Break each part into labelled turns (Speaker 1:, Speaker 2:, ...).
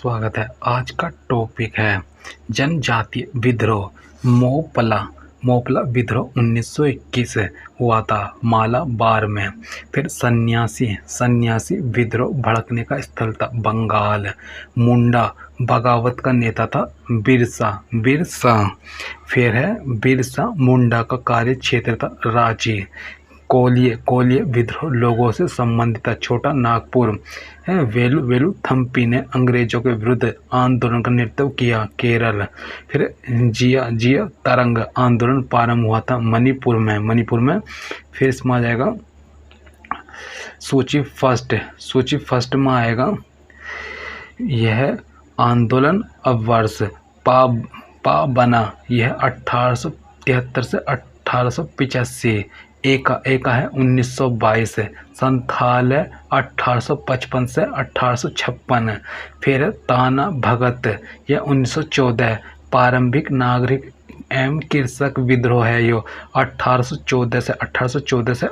Speaker 1: स्वागत है। आज का टॉपिक है जनजातीय विद्रोह। मोपला विद्रोह 1921 हुआ था मालाबार में। फिर सन्यासी विद्रोह भड़कने का स्थल था बंगाल। मुंडा बगावत का नेता था बिरसा। फिर है बिरसा मुंडा का कार्य क्षेत्र था रांची। कोलिय विद्रोह लोगों से संबंधित था छोटा नागपुर है। वेलुथम्पी ने अंग्रेजों के विरुद्ध आंदोलन का नेतृत्व किया केरल। फिर जिया तरंग आंदोलन प्रारंभ हुआ था मणिपुर में। फिर इसमें आ जाएगा सूची फर्स्ट में आएगा यह आंदोलन अब वर्ष पा बना यह 1873 से 1885। एक है 1922। संथाल है 1855 से 1856। फिर ताना भगत यह 1914। प्रारंभिक नागरिक एवं कृषक विद्रोह है यो 1814 से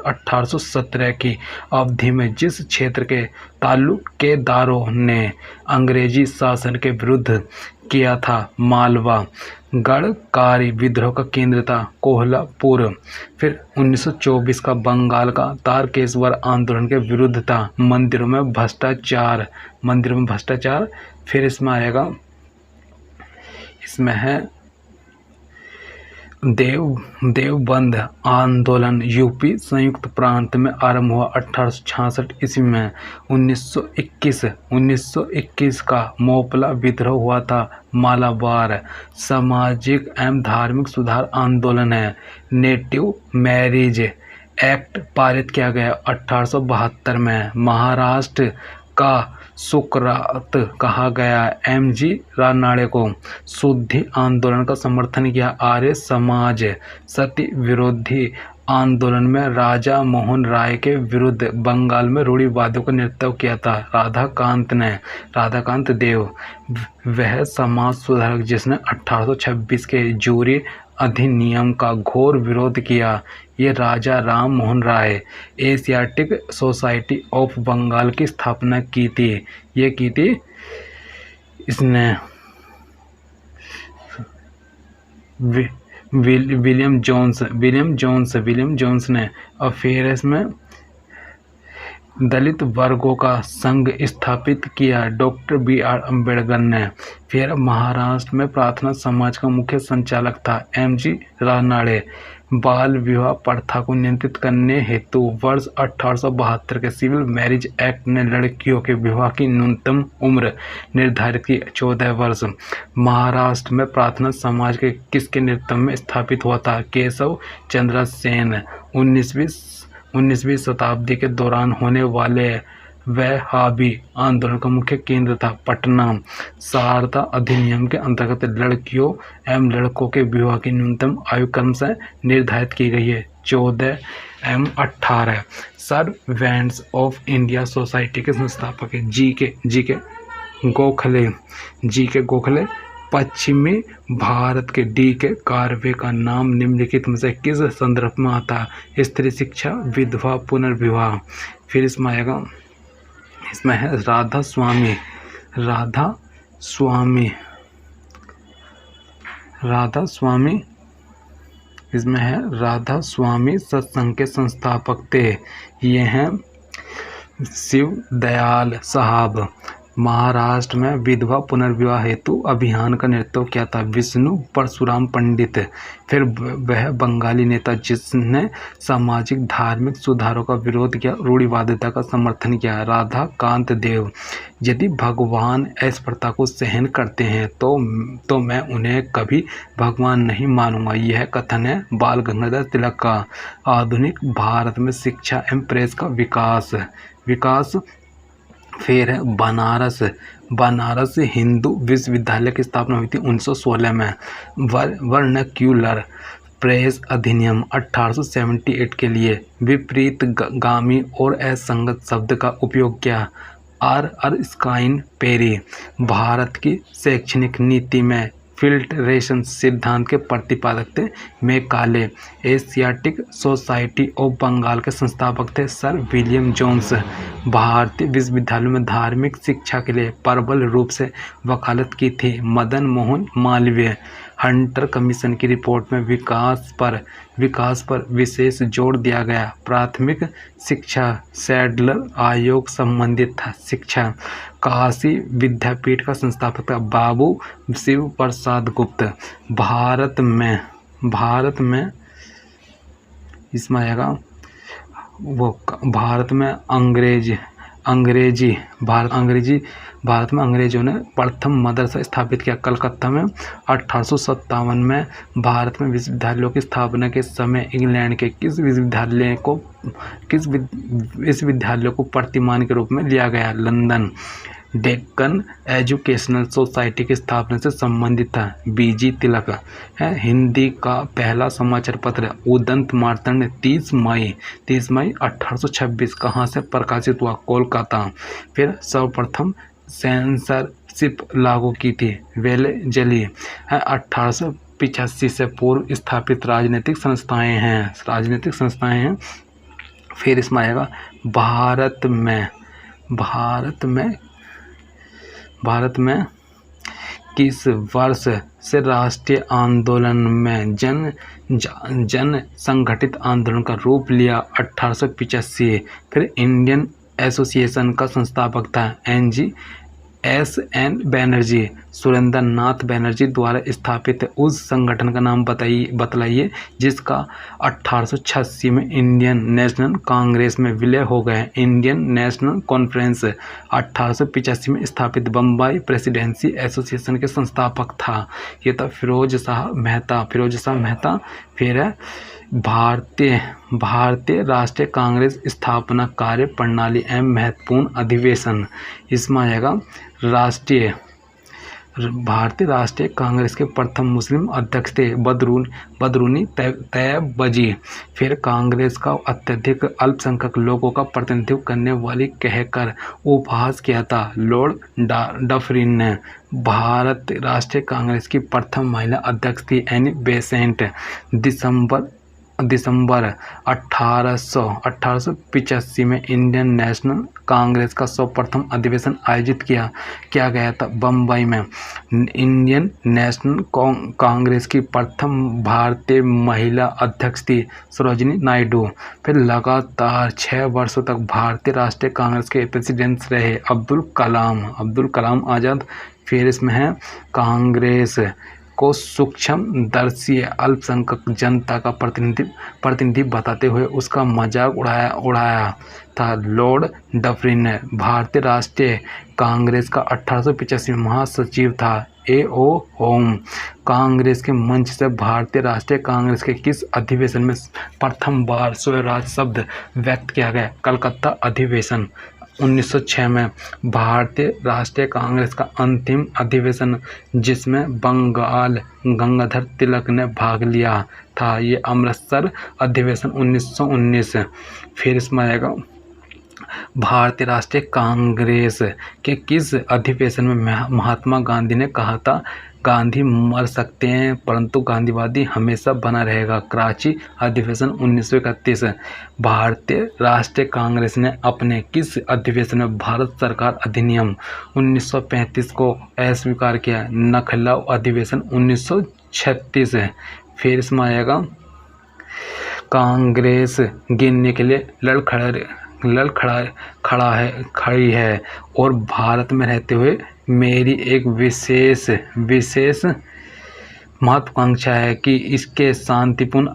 Speaker 1: 1817 की अवधि में जिस क्षेत्र के तालुकेदारों ने अंग्रेजी शासन के विरुद्ध किया था मालवा गढ़कारी विद्रोह का केंद्र था कोल्हापुर। फिर 1924 का बंगाल का तारकेश्वर आंदोलन के विरुद्ध था मंदिरों में भ्रष्टाचार। फिर इसमें है देवबंद आंदोलन यूपी संयुक्त प्रांत में आरंभ हुआ 1866 ईस्वी में। 1921 का मोपला विद्रोह हुआ था मालाबार। सामाजिक एवं धार्मिक सुधार आंदोलन है। नेटिव मैरिज एक्ट पारित किया गया 1872 में। महाराष्ट्र का सुकरात कहा गया। एमजी रानाडे को शुद्धि आंदोलन का समर्थन किया आर्य समाज। सती विरोधी आंदोलन में राजा मोहन राय के विरुद्ध बंगाल में रूढ़िवादियों का नेतृत्व किया था राधाकांत देव। वह समाज सुधारक जिसने 1826 के जूरी अधिनियम का घोर विरोध किया। ये राजा Ram Mohan Roy Asiatic Society of Bengal की स्थापना की थी। इसने विलियम जोन्स ने। और फिर इसमें दलित वर्गों का संघ स्थापित किया डॉक्टर BR अम्बेडकर ने। फिर महाराष्ट्र में प्रार्थना समाज का मुख्य संचालक था MG रानाडे। बाल विवाह प्रथा को नियंत्रित करने हेतु वर्ष 1872 के सिविल मैरिज एक्ट ने लड़कियों के विवाह की न्यूनतम उम्र निर्धारित की 14 वर्ष। महाराष्ट्र में प्रार्थना समाज के किसके नेतृत्व में स्थापित हुआ था? केशव चंद्र सेन। 19वीं शताब्दी के दौरान होने वाले वहाबी आंदोलन का मुख्य केंद्र था पटना। शारदा अधिनियम के अंतर्गत लड़कियों एवं लड़कों के विवाह की न्यूनतम आयु क्रम से निर्धारित की गई है 14 एवं 18। सर्वेंट्स ऑफ इंडिया सोसाइटी के संस्थापक है जी के गोखले। पश्चिमी भारत के D.K. कार्वे का नाम निम्नलिखित में से किस संदर्भ में आता है? स्त्री शिक्षा, विधवा पुनर्विवाह। फिर इसमें आएगा है राधा स्वामी। इसमें है राधा स्वामी सत्संग के संस्थापक थे। ये हैं शिव दयाल साहब। महाराष्ट्र में विधवा पुनर्विवाह हेतु अभियान का नेतृत्व किया था विष्णु परशुराम पंडित। फिर वह बंगाली नेता जिसने सामाजिक धार्मिक सुधारों का विरोध किया, रूढ़िवादिता का समर्थन किया, राधाकांत देव। यदि भगवान इस प्रथा को सहन करते हैं तो मैं उन्हें कभी भगवान नहीं मानूंगा। यह कथन है बाल गंगाधर तिलक का। आधुनिक भारत में शिक्षा एवं प्रेस का विकास। फिर है बनारस हिंदू विश्वविद्यालय की स्थापना हुई थी 1916 में। वर्नाक्यूलर प्रेस अधिनियम 1878 के लिए विपरीतगामी और असंगत शब्द का उपयोग किया। R. स्काइन पेरी। भारत की शैक्षणिक नीति में फिल्ट्रेशन सिद्धांत के प्रतिपादक थे। Macaulay Asiatic Society of Bengal के संस्थापक थे। सर विलियम जोन्स भारतीय विश्वविद्यालयों में धार्मिक शिक्षा के लिए प्रबल रूप से वकालत की थी। मदन मोहन मालवीय हंटर कमीशन की रिपोर्ट में विकास पर विशेष जोर दिया गया। प्राथमिक शिक्षा सैडलर आयोग संबंधित था। शिक्षा काशी विद्यापीठ का संस्थापक था बाबू शिव प्रसाद गुप्त। भारत में इसमें आएगा वो भारत में अंग्रेजों ने प्रथम मदरसा स्थापित किया। कलकत्ता में 1857 में भारत में विश्वविद्यालयों की स्थापना के समय इंग्लैंड के किस विश्वविद्यालय को प्रतिमान के रूप में लिया गया? लंदन। डेक्कन एजुकेशनल सोसाइटी की स्थापना से संबंधित था। बीजी तिलक है। हिंदी का पहला समाचार पत्र उदंत मार्तंड 30 मई 1826 कहाँ से प्रकाशित हुआ? कोलकाता। फिर सर्वप्रथम सेंसरशिप लागू की थी। वेलेजली है। 1885 से पूर्व स्थापित राजनीतिक संस्थाएं हैं। फिर इसमें आएगा भारत में किस वर्ष से राष्ट्रीय आंदोलन में जन संगठित आंदोलन का रूप लिया? 1885। फिर इंडियन एसोसिएशन का संस्थापक था NGSN बैनर्जी। सुरेंद्र नाथ बैनर्जी द्वारा स्थापित उस संगठन का नाम बतलाइए जिसका 1886 में इंडियन नेशनल कांग्रेस में विलय हो गया। इंडियन नेशनल कॉन्फ्रेंस 1885 में स्थापित। बम्बई प्रेसिडेंसी एसोसिएशन के संस्थापक था। ये था फिरोज शाह मेहता। फिर है भारतीय राष्ट्रीय कांग्रेस स्थापना कार्य प्रणाली एवं महत्वपूर्ण अधिवेशन। इसमें आएगा भारतीय राष्ट्रीय कांग्रेस के प्रथम मुस्लिम अध्यक्ष थे बदरुनी तैयबजी। फिर कांग्रेस का अत्यधिक अल्पसंख्यक लोगों का प्रतिनिधित्व करने वाली कहकर उपहास किया था लॉर्ड डफरिन ने। भारतीय राष्ट्रीय कांग्रेस की प्रथम महिला अध्यक्ष थी एनी बेसेंट। दिसंबर 1885 में इंडियन नेशनल कांग्रेस का सर्वप्रथम अधिवेशन आयोजित किया गया था बम्बई में। इंडियन नेशनल कांग्रेस की प्रथम भारतीय महिला अध्यक्ष थी सरोजिनी नायडू। फिर लगातार 6 वर्षों तक भारतीय राष्ट्रीय कांग्रेस के प्रेसिडेंट रहे अब्दुल कलाम आज़ाद। फिर इसमें है कांग्रेस को सूक्ष्म दर्शी अल्पसंख्यक जनता का प्रतिनिधि बताते हुए उसका मजाक उड़ाया था लॉर्ड डफरिन ने। भारतीय राष्ट्रीय कांग्रेस का 1885 में महासचिव था A.O. होम। कांग्रेस के मंच से भारतीय राष्ट्रीय कांग्रेस के किस अधिवेशन में प्रथम बार स्वराज शब्द व्यक्त किया गया? कलकत्ता अधिवेशन। 1906 में भारतीय राष्ट्रीय कांग्रेस का अंतिम अधिवेशन जिसमें बंगाल गंगाधर तिलक ने भाग लिया था, ये अमृतसर अधिवेशन 1919। फिर इसमें आएगा भारतीय राष्ट्रीय कांग्रेस के किस अधिवेशन में महात्मा गांधी ने कहा था गांधी मर सकते हैं परंतु गांधीवादी हमेशा बना रहेगा? कराची अधिवेशन 1931। भारतीय राष्ट्रीय कांग्रेस ने अपने किस अधिवेशन में भारत सरकार अधिनियम 1935 को अस्वीकार किया? लखनऊ अधिवेशन 1936। फिर इसमें आएगा कांग्रेस गिनने के लिए खड़ी है और भारत में रहते हुए मेरी एक विशेष महत्वाकांक्षा है कि इसके शांतिपूर्ण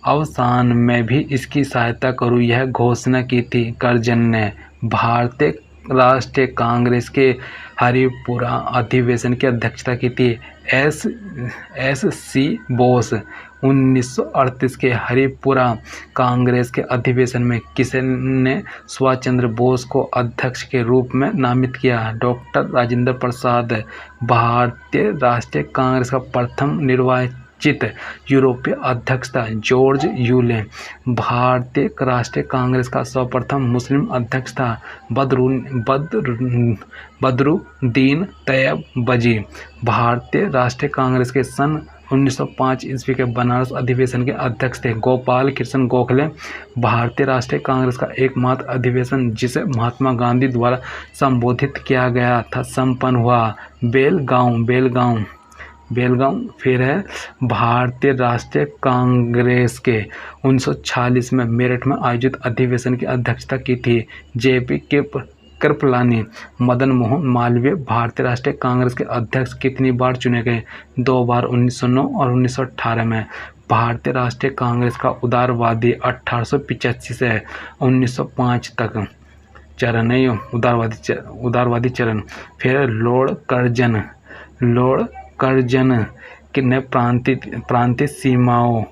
Speaker 1: अवसान में भी इसकी सहायता करूं, यह घोषणा की थी करजन ने। भारतीय राष्ट्रीय कांग्रेस के हरिपुरा अधिवेशन की अध्यक्षता की थी S.C. बोस। 1938 के हरिपुरा कांग्रेस के अधिवेशन में किसने सुभाष चंद्र बोस को अध्यक्ष के रूप में नामित किया? डॉक्टर राजेंद्र प्रसाद। भारतीय राष्ट्रीय कांग्रेस का प्रथम निर्वाचित यूरोपीय अध्यक्ष था जॉर्ज यूले। भारतीय राष्ट्रीय कांग्रेस का सर्वप्रथम मुस्लिम अध्यक्ष था बदरुद्दीन तैयबजी। भारतीय राष्ट्रीय कांग्रेस के सन 1905 ईस्वी के बनारस अधिवेशन के अध्यक्ष थे गोपाल कृष्ण गोखले। भारतीय राष्ट्रीय कांग्रेस का एकमात्र अधिवेशन जिसे महात्मा गांधी द्वारा संबोधित किया गया था संपन्न हुआ बेलगांव। फिर है भारतीय राष्ट्रीय कांग्रेस के 1946 में मेरठ में आयोजित अधिवेशन की अध्यक्षता की थी जेपी कृपलानी। मदन मोहन मालवीय भारतीय राष्ट्रीय कांग्रेस के अध्यक्ष कितनी बार चुने गए? 2 बार, 1909 और 1918 में। भारतीय राष्ट्रीय कांग्रेस का उदारवादी 1885 से 1905 तक चरण है, उदारवादी चरण। फिर लॉर्ड कर्जन ने प्रांतीय सीमाओं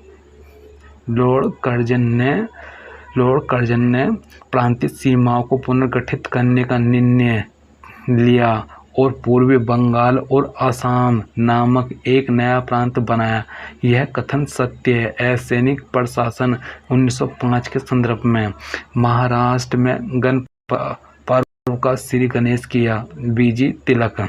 Speaker 1: प्रांतीय सीमाओं को पुनर्गठित करने का निर्णय लिया और पूर्वी बंगाल और असम नामक एक नया प्रांत बनाया। यह कथन सत्य है। सैनिक प्रशासन 1905 के संदर्भ में। महाराष्ट्र में पर्व का श्री गणेश किया बीजी तिलक।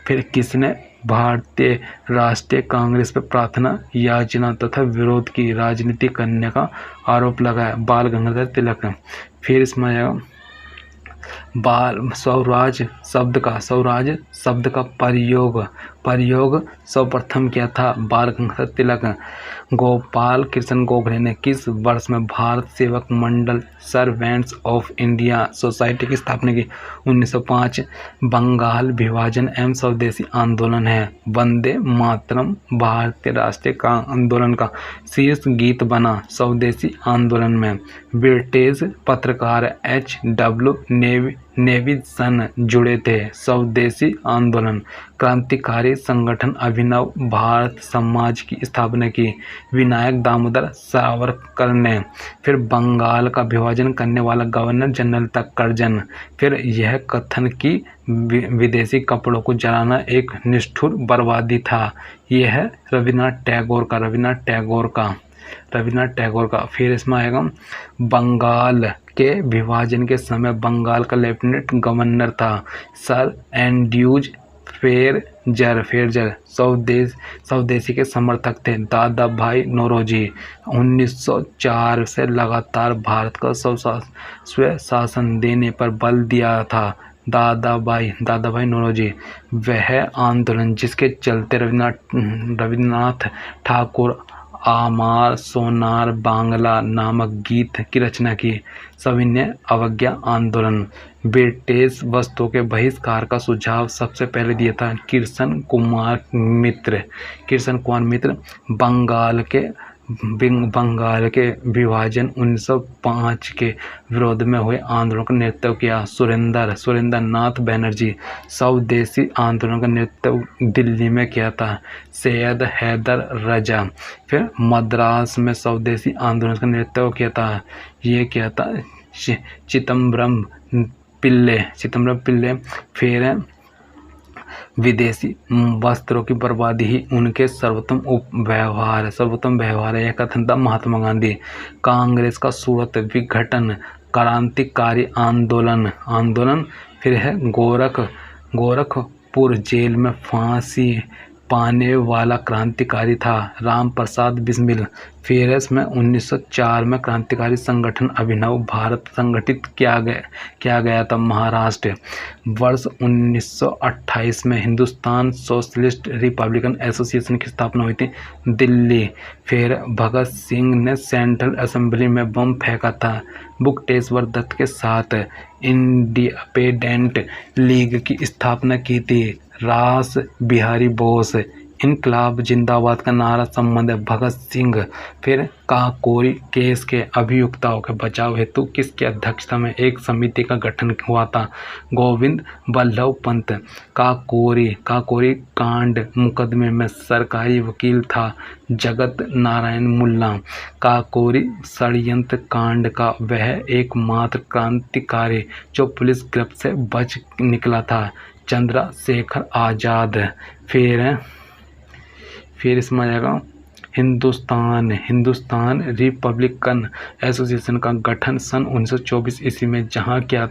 Speaker 1: फिर किसने भारतीय राष्ट्रीय कांग्रेस पर प्रार्थना याचना तथा विरोध की राजनीति करने का आरोप लगाया? बाल गंगाधर तिलक। फिर इसमें स्वराज शब्द का प्रयोग सर्वप्रथम किया था बाल गंगाधर तिलक। गोपाल कृष्ण गोखले ने किस वर्ष में भारत सेवक मंडल सर्वेंट्स ऑफ इंडिया सोसाइटी की स्थापना की? 1905। बंगाल विभाजन एवं स्वदेशी आंदोलन है वंदे मातरम भारतीय राष्ट्रीय आंदोलन का शीर्ष गीत बना स्वदेशी आंदोलन में। ब्रिटिश पत्रकार H.W. नेविसन जुड़े थे स्वदेशी आंदोलन। क्रांतिकारी संगठन अभिनव भारत समाज की स्थापना की विनायक दामोदर सावरकर ने। फिर बंगाल का विभाजन करने वाला गवर्नर जनरल था कर्जन। फिर यह कथन कि विदेशी कपड़ों को जलाना एक निष्ठुर बर्बादी था, यह है रविन्द्रनाथ टैगोर का। फिर इसमें आएगा बंगाल के विभाजन के समय बंगाल का लेफ्टिनेंट गवर्नर था सर एंड्रयूज फेरजर। स्वदेशी के समर्थक थे दादा भाई नौरोजी। 1904 से लगातार भारत को स्वशासन देने पर बल दिया था दादा भाई नौरोजी। वह आंदोलन जिसके चलते रविन्द्रनाथ ठाकुर आमार सोनार बांग्ला नामक गीत की रचना की। सविनय अवज्ञा आंदोलन। ब्रिटिश वस्तुओं के बहिष्कार का सुझाव सबसे पहले दिया था कृष्ण कुमार मित्र। बंगाल के विभाजन 1905 के विरोध में हुए आंदोलन का नेतृत्व किया सुरेंद्र नाथ बनर्जी। स्वदेशी आंदोलन का नेतृत्व दिल्ली में किया था सैयद हैदर रजा। फिर मद्रास में स्वदेशी आंदोलन का नेतृत्व किया था चिदम्बरम पिल्ले। फिर विदेशी वस्त्रों की बर्बादी ही उनके सर्वोत्तम व्यवहार है, यह कथन था महात्मा गांधी। कांग्रेस का सूरत विघटन क्रांतिकारी आंदोलन। फिर है गोरखपुर जेल में फांसी पाने वाला क्रांतिकारी था राम प्रसाद बिस्मिल। फिर इसमें 1904 में क्रांतिकारी संगठन अभिनव भारत संगठित किया गया था महाराष्ट्र। वर्ष 1928 में हिंदुस्तान सोशलिस्ट रिपब्लिकन एसोसिएशन की स्थापना हुई थी दिल्ली। फिर भगत सिंह ने सेंट्रल असेंबली में बम फेंका था बुकटेश्वर दत्त के साथ। इंडिपेंडेंट लीग की स्थापना की थी रास बिहारी बोस। इनकलाब जिंदाबाद का नारा संबंध है भगत सिंह। फिर काकोरी केस के अभियुक्ताओं के बचाव हेतु किसकी अध्यक्षता में एक समिति का गठन हुआ था? गोविंद बल्लभ पंत। काकोरी कांड मुकदमे में सरकारी वकील था जगत नारायण मुल्ला। काकोरी षड्यंत्र कांड का वह एकमात्र क्रांतिकारी जो पुलिस गिरफ्त से बच निकला था चंद्रशेखर आजाद। फिर इसमें आ जाएगा हिंदुस्तान रिपब्लिकन एसोसिएशन का गठन सन 1924 ईस्वी में जहाँ किया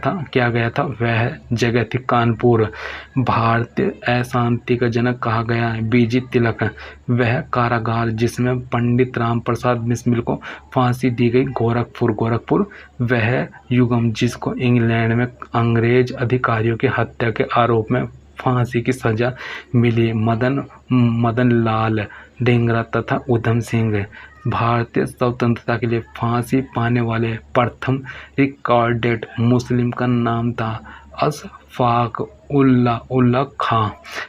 Speaker 1: गया था वह जगह थी कानपुर। भारतीय अशांति का जनक कहा गया है बीजी तिलक। वह कारागार जिसमें पंडित राम प्रसाद बिस्मिल को फांसी दी गई गोरखपुर। वह युगम जिसको इंग्लैंड में अंग्रेज अधिकारियों की हत्या के आरोप में फांसी की सजा मिली मदन लाल ढींगरा तथा उधम सिंह। भारतीय स्वतंत्रता के लिए फांसी पाने वाले प्रथम रिकॉर्डेड मुस्लिम का नाम था अशफाक उल्ला खां।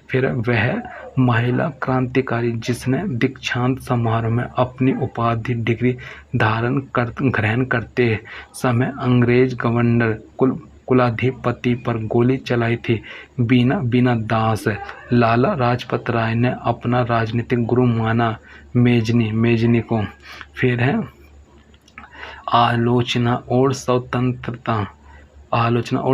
Speaker 1: फिर वह महिला क्रांतिकारी जिसने दीक्षांत समारोह में अपनी उपाधि डिग्री ग्रहण करते समय अंग्रेज गवर्नर कुलाधिपति पर गोली चलाई थी बीना दास। लाला लाजपत राय ने अपना राजनीतिक गुरु माना मेजनी को। फिर है आलोचना और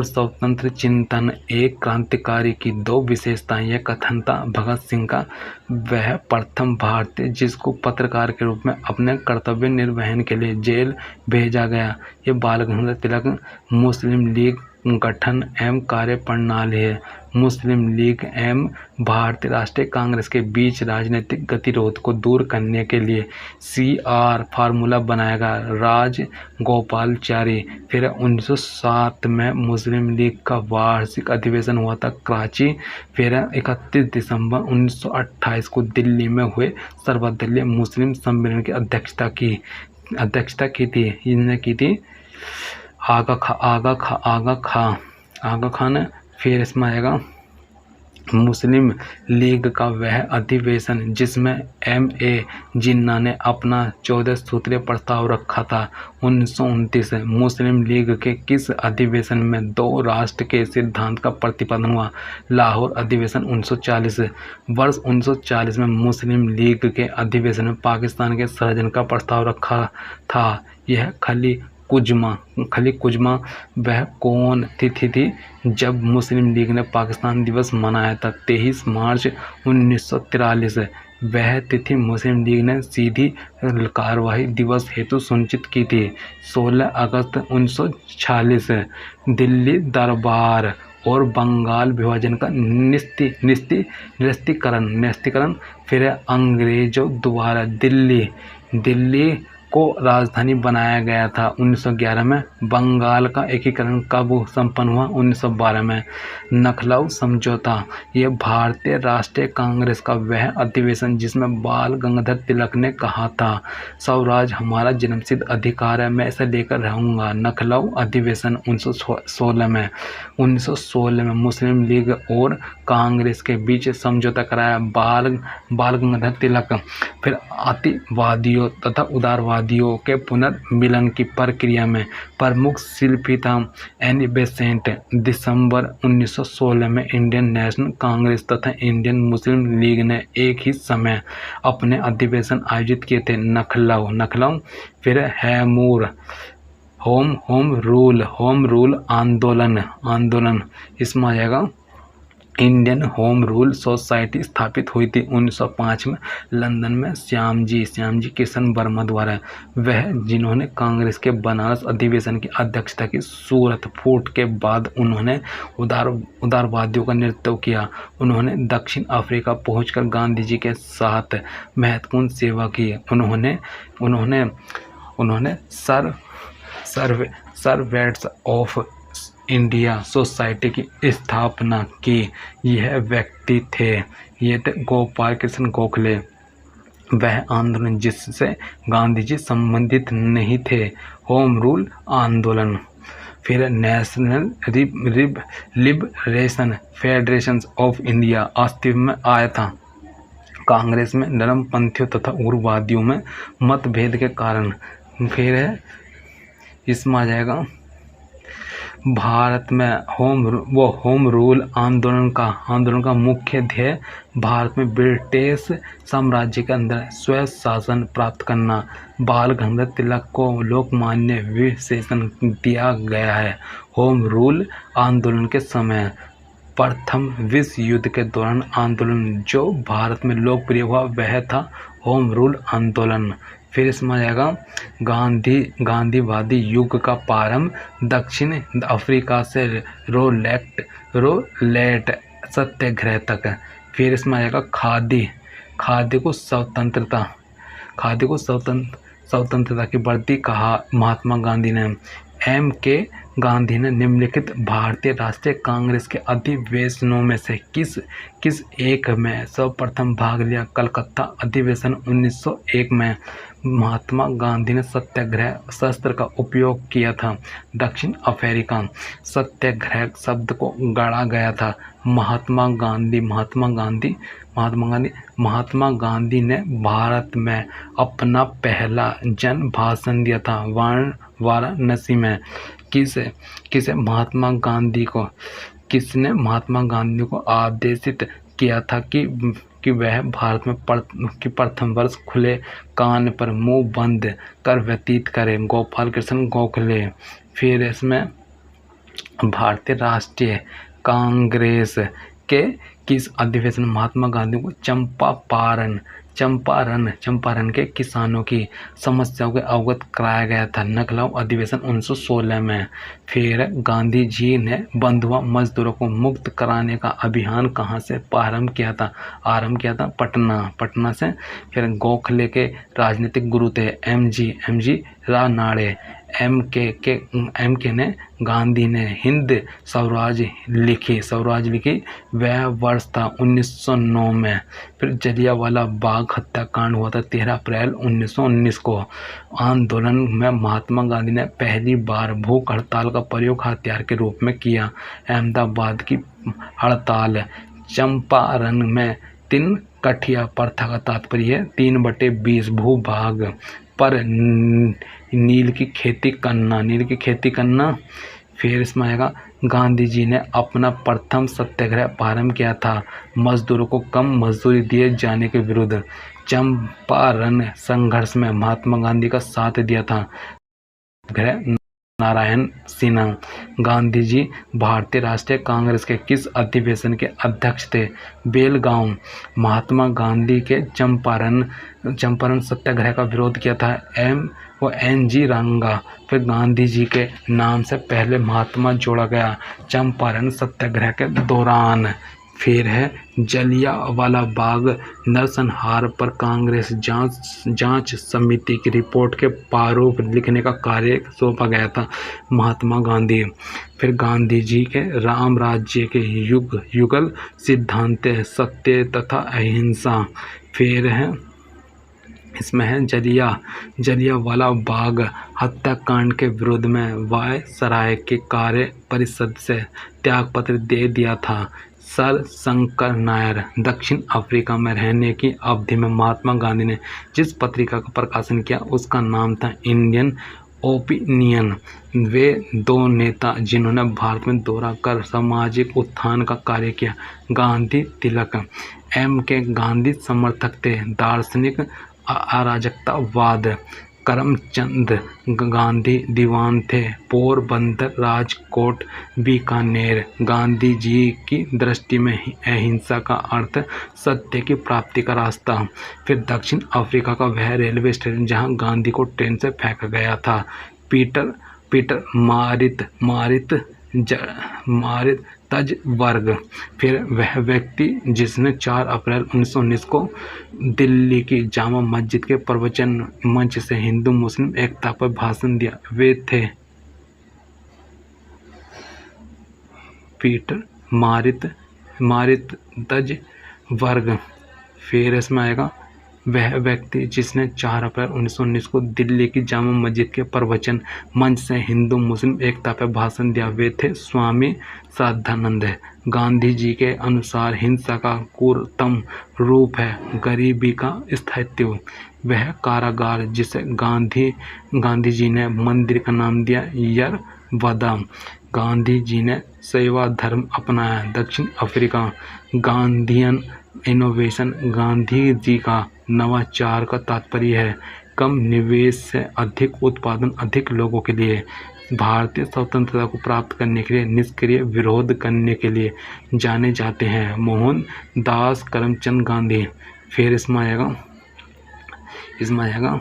Speaker 1: स्वतंत्र चिंतन एक क्रांतिकारी की दो विशेषताएं। यह कथन था भगत सिंह का, वह प्रथम भारतीय जिसको पत्रकार के रूप में अपने कर्तव्य निर्वहन के लिए जेल भेजा गया। ये बाल गंगाधर तिलक मुस्लिम लीग गठन एवं कार्य प्रणाली है। मुस्लिम लीग एवं भारतीय राष्ट्रीय कांग्रेस के बीच राजनीतिक गतिरोध को दूर करने के लिए CR फार्मूला बनाया गया राजगोपालचारी। फिर 1907 में मुस्लिम लीग का वार्षिक अधिवेशन हुआ था कराची। फिर 31 दिसंबर 1928 को दिल्ली में हुए सर्वदलीय मुस्लिम सम्मेलन की अध्यक्षता की थी। इन्होंने की थी आगा खान। फिर इसमें आएगा मुस्लिम लीग का वह अधिवेशन जिसमें MA जिन्ना ने अपना 14 सूत्रीय प्रस्ताव रखा था 1929। मुस्लिम लीग के किस अधिवेशन में दो राष्ट्र के सिद्धांत का प्रतिपादन हुआ? लाहौर अधिवेशन 1940। वर्ष 1940 में मुस्लिम लीग के अधिवेशन में पाकिस्तान के सृजन का प्रस्ताव रखा था। यह खली कुजमा वह कौन तिथि थी जब मुस्लिम लीग ने पाकिस्तान दिवस मनाया था? 23 मार्च 1943। वह तिथि मुस्लिम लीग ने सीधी कार्रवाई दिवस हेतु सुनिश्चित की थी 16 अगस्त 1946। दिल्ली दरबार और बंगाल विभाजन का निरस्तीकरण। फिर अंग्रेजों द्वारा दिल्ली को राजधानी बनाया गया था 1911 में। बंगाल का एकीकरण कब संपन्न हुआ? 1912 में। लखनऊ समझौता यह भारतीय राष्ट्रीय कांग्रेस का वह अधिवेशन जिसमें बाल गंगाधर तिलक ने कहा था स्वराज हमारा जन्मसिद्ध अधिकार है, मैं इसे लेकर रहूंगा। लखनऊ अधिवेशन 1916 में। 1916 में मुस्लिम लीग और कांग्रेस के बीच समझौता कराया बाल गंगाधर तिलक। फिर अतिवादियों तथा उदारवादियों के पुनर्मिलन की प्रक्रिया में प्रमुख शिल्पी था एनी बेसेंट। दिसंबर 1916 में इंडियन नेशनल कांग्रेस तथा इंडियन मुस्लिम लीग ने एक ही समय अपने अधिवेशन आयोजित किए थे लखनऊ। फिर हैमूर होम रूल आंदोलन इसमें आ जाएगा। इंडियन होम रूल सोसाइटी स्थापित हुई थी 1905 में लंदन में श्यामजी किशन वर्मा द्वारा। वह जिन्होंने कांग्रेस के बनारस अधिवेशन की अध्यक्षता की। सूरत फूट के बाद उन्होंने उदारवादियों का नेतृत्व किया। उन्होंने दक्षिण अफ्रीका पहुंचकर गांधी जी के साथ महत्वपूर्ण सेवा की। उन्होंने सर्वेंट्स ऑफ इंडिया सोसाइटी की स्थापना की। यह व्यक्ति थे गोपाल कृष्ण गोखले। वह आंदोलन जिससे गांधी जी संबंधित नहीं थे। होम रूल आंदोलन। फिर national liberation federation of India अस्तित्व में आया था। कांग्रेस में नरमपंथियों तथा उग्रवादियों में मतभेद के कारण। फिर है इसमें आ जाएगा भारत में होम रूल आंदोलन का मुख्य ध्येय भारत में ब्रिटिश साम्राज्य के अंदर स्वयं शासन प्राप्त करना। बाल गंगाधर तिलक को लोकमान्य विशेषण दिया गया है। होम रूल आंदोलन के समय प्रथम विश्व युद्ध के दौरान आंदोलन जो भारत में लोकप्रिय हुआ वह था होम रूल आंदोलन। फिर इसमें आ जाएगा गांधीवादी युग का प्रारंभ, दक्षिण अफ्रीका से रोलेट सत्याग्रह तक। फिर इसमें आ जाएगा खादी को स्वतंत्रता की वर्दी कहा महात्मा गांधी ने। के गांधी ने निम्नलिखित भारतीय राष्ट्रीय कांग्रेस के अधिवेशनों में से किस एक में सर्वप्रथम भाग लिया? कलकत्ता अधिवेशन 1901 में महात्मा गांधी ने सत्याग्रह शस्त्र का उपयोग किया था। दक्षिण अफ्रीका सत्याग्रह शब्द को गढ़ा गया था। महात्मा गांधी ने भारत में अपना पहला जन भाषण दिया था वाराणसी में। किसने महात्मा गांधी को आदेशित किया था कि वह भारत में प्रथम वर्ष खुले कान पर मुंह बंद कर व्यतीत करें? गोपाल कृष्ण गोखले। फिर इसमें भारतीय राष्ट्रीय कांग्रेस के किस अधिवेशन महात्मा गांधी को चंपारण के किसानों की समस्याओं के अवगत कराया गया था? लखनऊ अधिवेशन 1916 में। फिर गांधी जी ने बंधुआ मजदूरों को मुक्त कराने का अभियान कहाँ से आरंभ किया था? पटना से। फिर गोखले के राजनीतिक गुरु थे एम.जी. रानाडे। एम के ने गांधी ने हिंद स्वराज लिखी वह वर्ष था 1909 में। फिर जलियांवाला बाग हत्याकांड हुआ था 13 अप्रैल 1919 को। आंदोलन में महात्मा गांधी ने पहली बार भूख हड़ताल का प्रयोग हथियार के रूप में किया। अहमदाबाद की हड़ताल। चंपारण में 3 कठिया प्रथा का तात्पर्य 3/20 भूभाग पर नील की खेती करना। फिर इसमें आएगा गांधी जी ने अपना प्रथम सत्याग्रह प्रारंभ किया था मजदूरों को कम मजदूरी दिए जाने के विरुद्ध। चंपारण संघर्ष में महात्मा गांधी का साथ दिया था नारायण सिन्हा। गांधी जी भारतीय राष्ट्रीय कांग्रेस के किस अधिवेशन के अध्यक्ष थे? बेलगांव। महात्मा गांधी के चंपारण सत्याग्रह का विरोध किया था एन.जी. रंगा। फिर गांधी जी के नाम से पहले महात्मा जोड़ा गया चंपारण सत्याग्रह के दौरान। फिर है जलियांवाला बाग नरसंहार पर कांग्रेस जांच समिति की रिपोर्ट के प्रारूप लिखने का कार्य सौंपा गया था महात्मा गांधी। फिर गांधी जी के राम राज्य के युगल सिद्धांत सत्य तथा अहिंसा। फिर है इसमें है जलियांवाला बाग हत्याकांड के विरोध में वायसराय के कार्य परिषद से त्यागपत्र दे दिया था सर शंकर नायर। दक्षिण अफ्रीका में रहने की अवधि में महात्मा गांधी ने जिस पत्रिका का प्रकाशन किया उसका नाम था इंडियन ओपिनियन। वे 2 नेता जिन्होंने भारत में दौरा कर सामाजिक उत्थान का कार्य किया। गांधी तिलक। के गांधी समर्थक थे दार्शनिक अराजकतावाद। करमचंद गांधी दीवान थे पोरबंदर राजकोट बीकानेर। गांधी जी की दृष्टि में अहिंसा का अर्थ सत्य की प्राप्ति का रास्ता। फिर दक्षिण अफ्रीका का वह रेलवे स्टेशन जहां गांधी को ट्रेन से फेंका गया था पीटर मारित तजवर्ग। फिर वह व्यक्ति जिसने 4 अप्रैल 1919 को दिल्ली की जामा मस्जिद के प्रवचन मंच से हिंदू मुस्लिम एकता पर भाषण दिया वे थे पीटर मारित तजवर्ग। फिर इसमें आएगा वह व्यक्ति जिसने 4 अप्रैल 1919 को दिल्ली की जामा मस्जिद के प्रवचन मंच से हिंदू मुस्लिम एकता पर भाषण दिया वे थे स्वामी श्रद्धानंद। गांधी जी के अनुसार हिंसा का क्रूरतम रूप है गरीबी का स्थायित्व। वह कारागार जिसे गांधी जी ने मंदिर का नाम दिया यरवदा। गांधी जी ने सेवा धर्म अपनाया दक्षिण अफ्रीका। गांधीयन इनोवेशन। गांधी जी का नवाचार का तात्पर्य है कम निवेश से अधिक उत्पादन अधिक लोगों के लिए। भारतीय स्वतंत्रता को प्राप्त करने के लिए निष्क्रिय विरोध करने के लिए जाने जाते हैं। मोहनदास करमचंद गांधी। फिर इसमें आएगा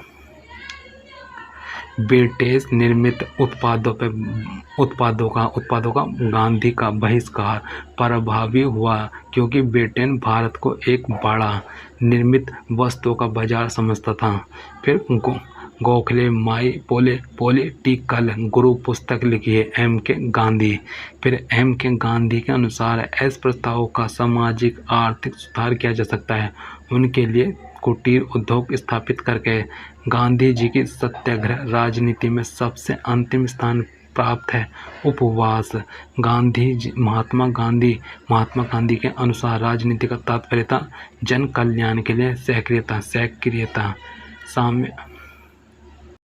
Speaker 1: ब्रिटिश निर्मित उत्पादों का गांधी का बहिष्कार प्रभावी हुआ, क्योंकि ब्रिटेन भारत को एक बड़ा निर्मित वस्तुओं का बाजार समझता था। फिर गोखले माई पॉलिटिकल गुरु पुस्तक लिखी है M.K. गांधी। फिर M.K. गांधी के अनुसार ऐसे प्रस्तावों का सामाजिक आर्थिक सुधार किया जा सकता है। उनके लिए कुटीर उद्योग स्थापित करके गांधी जी की सत्याग्रह राजनीति में सबसे अंतिम स्थान प्राप्त है। उपवास। महात्मा गांधी के अनुसार राजनीति का तात्पर्य था जन कल्याण के लिए सक्रियता।